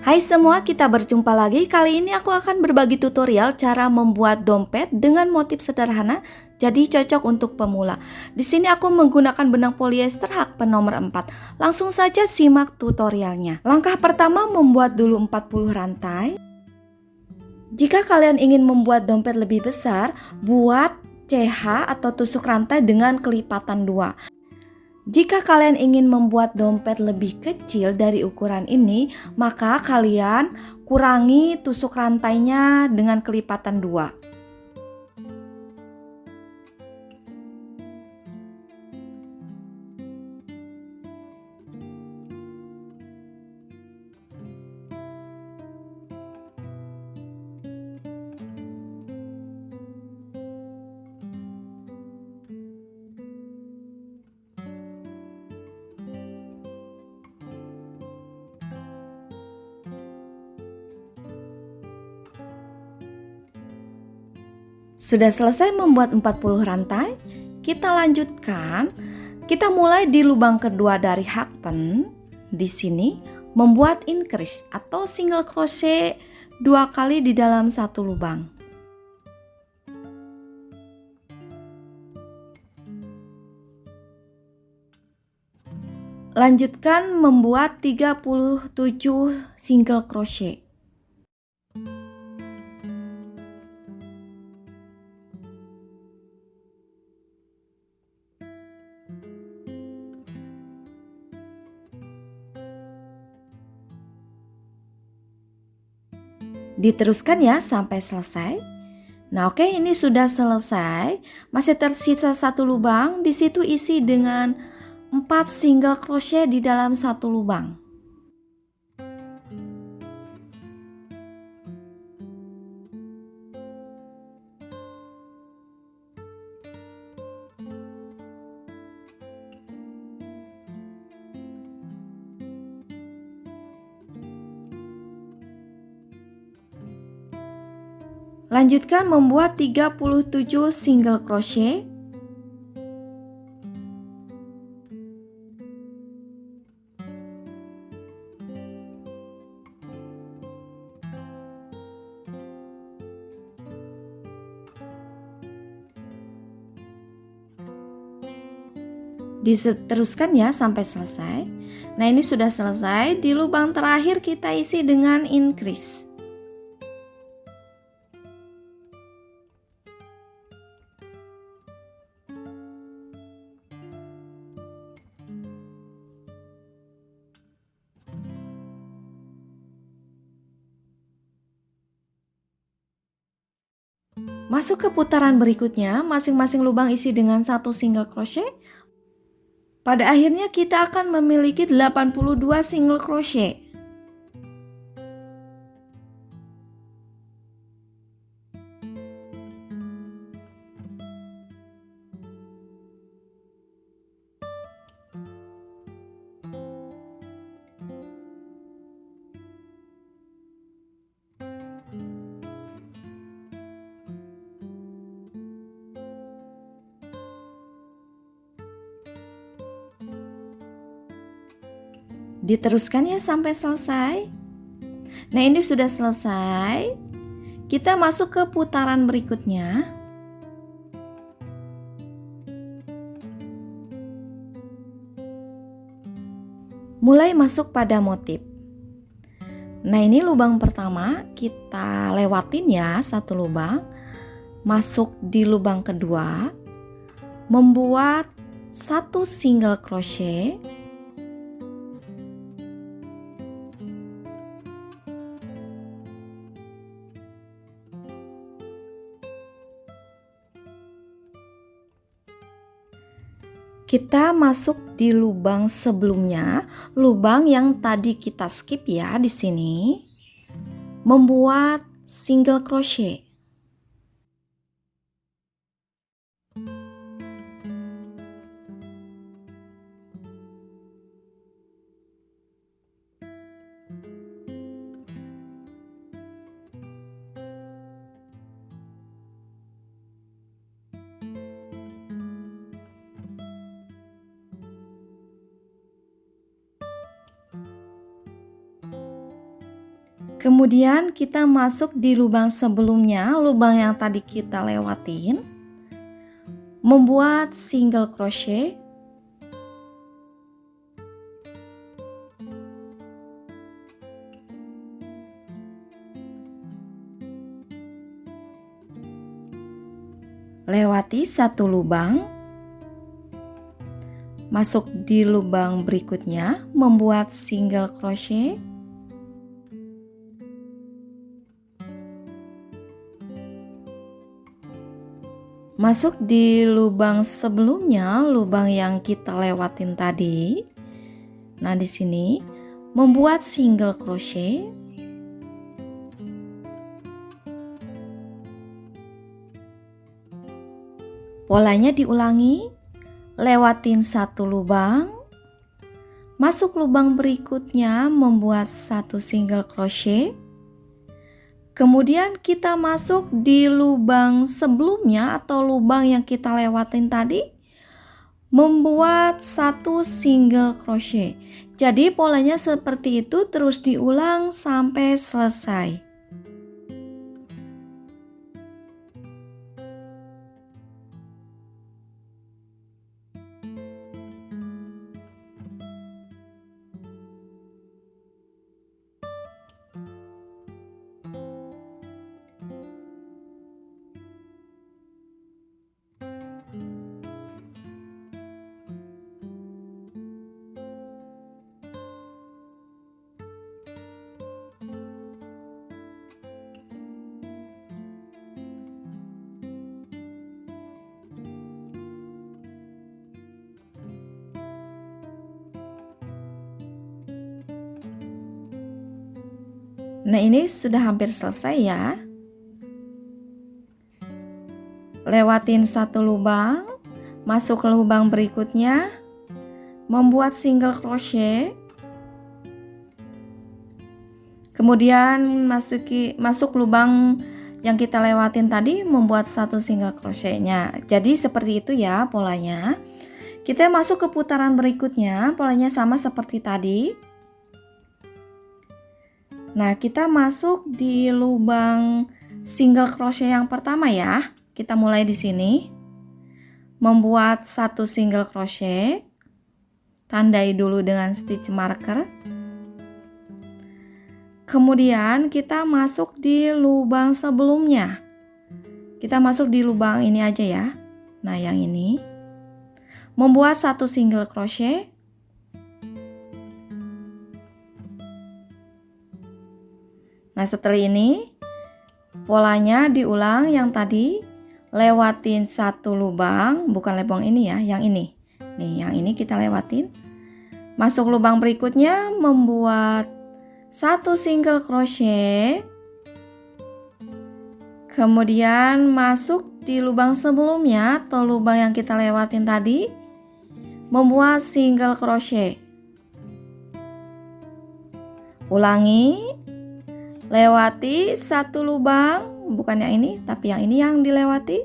Hai semua, kita berjumpa lagi. Kali ini aku akan berbagi tutorial cara membuat dompet dengan motif sederhana, jadi cocok untuk pemula. Di sini aku menggunakan benang polyester Hakpen nomor 4. Langsung saja simak tutorialnya. Langkah pertama, membuat dulu 40 rantai. Jika kalian ingin membuat dompet lebih besar, buat CH atau tusuk rantai dengan kelipatan 2. Jika kalian ingin membuat dompet lebih kecil dari ukuran ini, maka kalian kurangi tusuk rantainya dengan kelipatan 2. Sudah selesai membuat 40 rantai, kita lanjutkan. Kita mulai di lubang kedua dari Hakpen. Di sini membuat increase atau single crochet 2 kali di dalam satu lubang. Lanjutkan membuat 37 single crochet. Diteruskan ya sampai selesai. Nah, oke, ini sudah selesai. Masih tersisa satu lubang. Di situ isi dengan 4 single crochet di dalam satu lubang. Lanjutkan membuat 37 single crochet. Diteruskan ya sampai selesai. Nah, ini sudah selesai. Di lubang terakhir kita isi dengan increase. Masuk ke putaran berikutnya, masing-masing lubang isi dengan satu single crochet. Pada akhirnya kita akan memiliki 82 single crochet. Diteruskan ya sampai selesai. Nah, ini sudah selesai. Kita masuk ke putaran berikutnya. Mulai masuk pada motif. Nah, ini lubang pertama kita lewatin ya, satu lubang. Masuk di lubang kedua. Membuat satu single crochet. Kita masuk di lubang sebelumnya, lubang yang tadi kita skip ya di sini. Membuat single crochet. Kemudian kita masuk di lubang sebelumnya, lubang yang tadi kita lewatin, membuat single crochet. Lewati satu lubang, masuk di lubang berikutnya, membuat single crochet. Masuk di lubang sebelumnya, lubang yang kita lewatin tadi. Nah, di sini membuat single crochet. Polanya diulangi, lewatin satu lubang, masuk lubang berikutnya, membuat satu single crochet. Kemudian kita masuk di lubang sebelumnya atau lubang yang kita lewatin tadi, membuat satu single crochet. Jadi polanya seperti itu, terus diulang sampai selesai. Nah, ini sudah hampir selesai ya. Lewatin satu lubang, masuk ke lubang berikutnya, membuat single crochet. Kemudian masuk lubang yang kita lewatin tadi, membuat satu single crochetnya. Jadi seperti itu ya polanya. Kita masuk ke putaran berikutnya, polanya sama seperti tadi. Nah, kita masuk di lubang single crochet yang pertama ya. Kita mulai di sini. Membuat satu single crochet. Tandai dulu dengan stitch marker. Kemudian kita masuk di lubang sebelumnya. Kita masuk di lubang ini aja ya. Nah, yang ini. Membuat satu single crochet. Nah, setelah ini polanya diulang yang tadi, lewatin satu lubang, bukan lubang ini ya, yang ini. Nih, yang ini kita lewatin. Masuk lubang berikutnya, membuat satu single crochet. Kemudian masuk di lubang sebelumnya atau lubang yang kita lewatin tadi, membuat single crochet. Ulangi. Lewati satu lubang, bukan yang ini, tapi yang ini yang dilewati.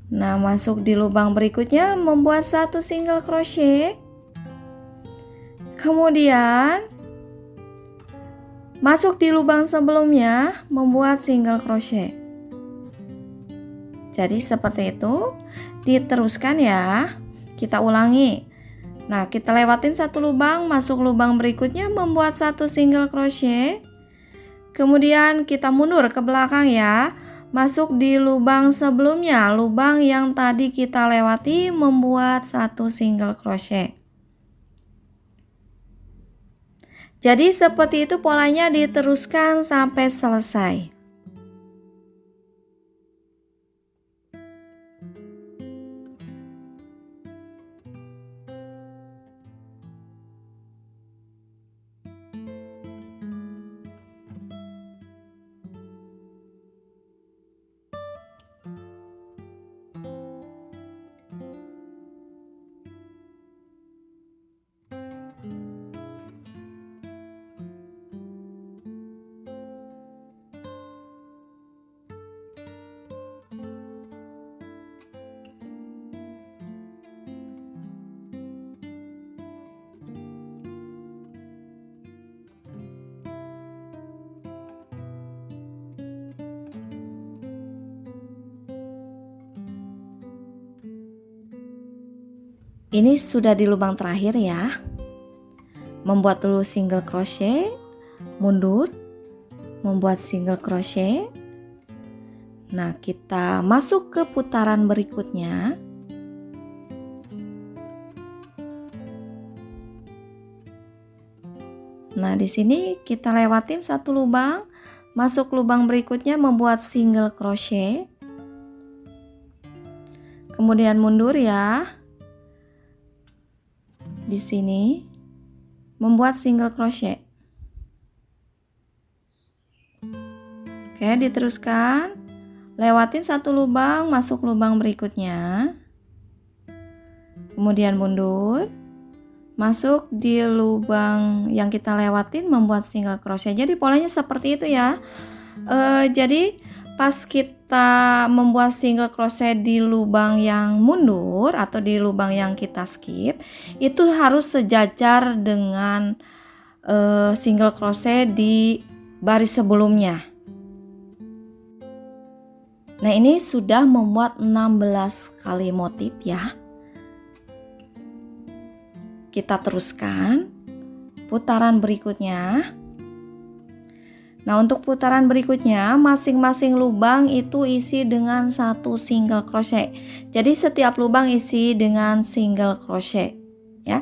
Nah, masuk di lubang berikutnya, membuat satu single crochet. Kemudian masuk di lubang sebelumnya, membuat single crochet. Jadi seperti itu, diteruskan ya. Kita ulangi. Nah, kita lewatin satu lubang, masuk lubang berikutnya, membuat satu single crochet. Kemudian kita mundur ke belakang ya, masuk di lubang sebelumnya, lubang yang tadi kita lewati, membuat satu single crochet. Jadi seperti itu polanya, diteruskan sampai selesai. Ini sudah di lubang terakhir ya. Membuat dulu single crochet, mundur, membuat single crochet. Nah, kita masuk ke putaran berikutnya. Nah, di sini kita lewatin satu lubang, masuk lubang berikutnya membuat single crochet. Kemudian mundur ya. Di sini membuat single crochet. Oke, diteruskan. Lewatin satu lubang, masuk lubang berikutnya. Kemudian mundur. Masuk di lubang yang kita lewatin membuat single crochet. Jadi polanya seperti itu ya. Jadi pas kita membuat single crochet di lubang yang mundur atau di lubang yang kita skip, itu harus sejajar dengan single crochet di baris sebelumnya. Nah, ini sudah memuat 16 kali motif ya. Kita teruskan putaran berikutnya. Nah, untuk putaran berikutnya masing-masing lubang itu isi dengan satu single crochet. Jadi setiap lubang isi dengan single crochet ya.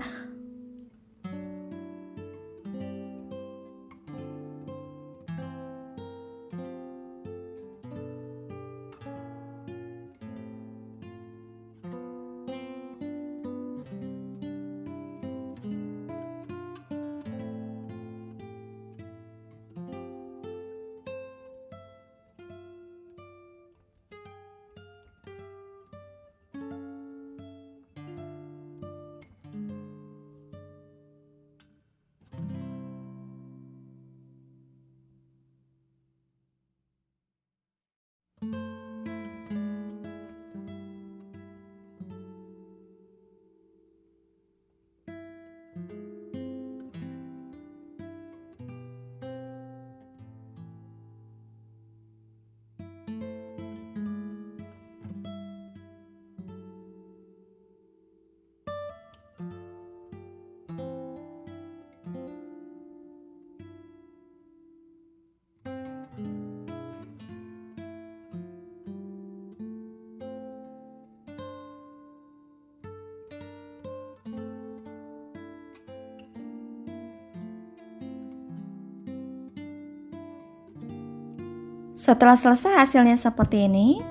Setelah selesai hasilnya seperti ini.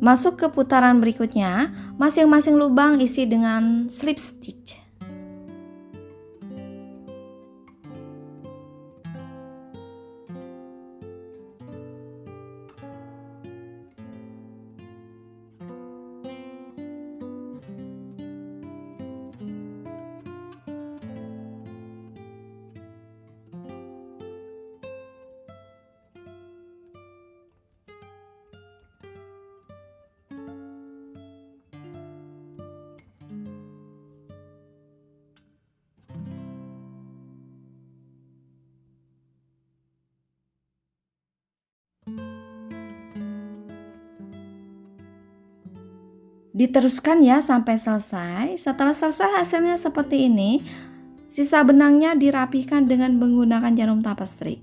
Masuk ke putaran berikutnya, masing-masing lubang isi dengan slip stitch. Diteruskan ya sampai selesai. Setelah selesai hasilnya seperti ini. Sisa benangnya dirapihkan dengan menggunakan jarum tapestry.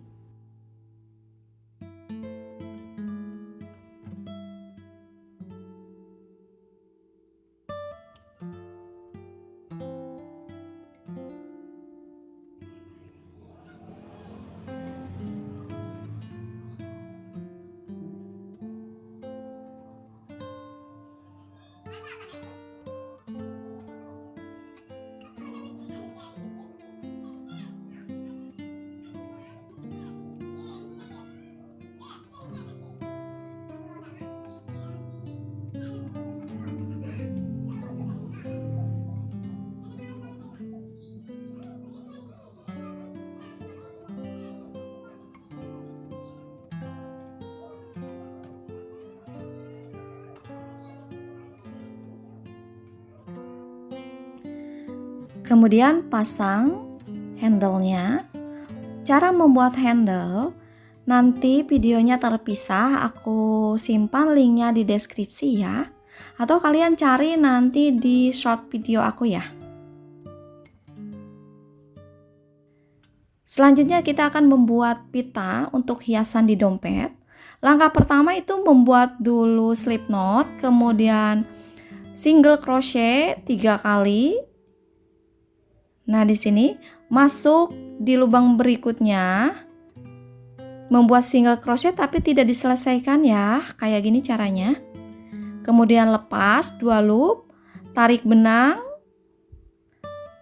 Kemudian pasang handle-nya. Cara membuat handle, Nanti videonya terpisah, aku simpan linknya di deskripsi ya. Atau kalian cari nanti di short video aku ya. Selanjutnya kita akan membuat pita untuk hiasan di dompet. Langkah pertama itu membuat dulu slip knot, kemudian single crochet 3 kali. Nah, di sini masuk di lubang berikutnya. Membuat single crochet tapi tidak diselesaikan ya, kayak gini caranya. Kemudian lepas 2 loop, tarik benang,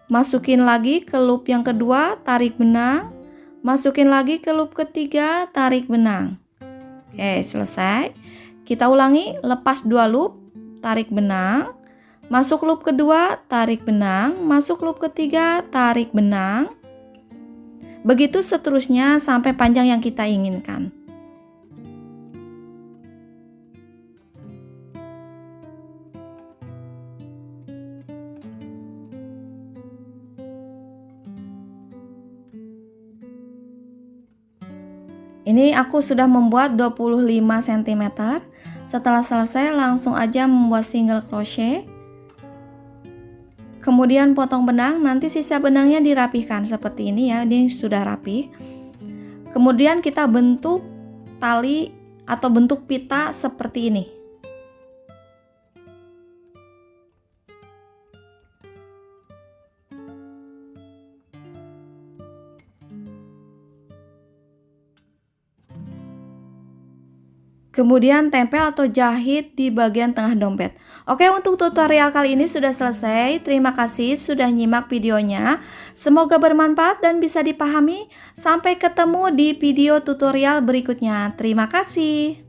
masukin lagi ke loop yang kedua, tarik benang, masukin lagi ke loop ketiga, tarik benang. Oke, selesai. Kita ulangi, lepas 2 loop, tarik benang, masuk loop kedua, tarik benang, masuk loop ketiga, tarik benang. Begitu seterusnya sampai panjang yang kita inginkan. Ini aku sudah membuat 25 cm. Setelah selesai langsung aja membuat single crochet. Kemudian potong benang, nanti sisa benangnya dirapihkan seperti ini ya, ini sudah rapi. Kemudian kita bentuk tali atau bentuk pita seperti ini. Kemudian tempel atau jahit di bagian tengah dompet. Oke, untuk tutorial kali ini sudah selesai. Terima kasih sudah nyimak videonya. Semoga bermanfaat dan bisa dipahami. Sampai ketemu di video tutorial berikutnya. Terima kasih.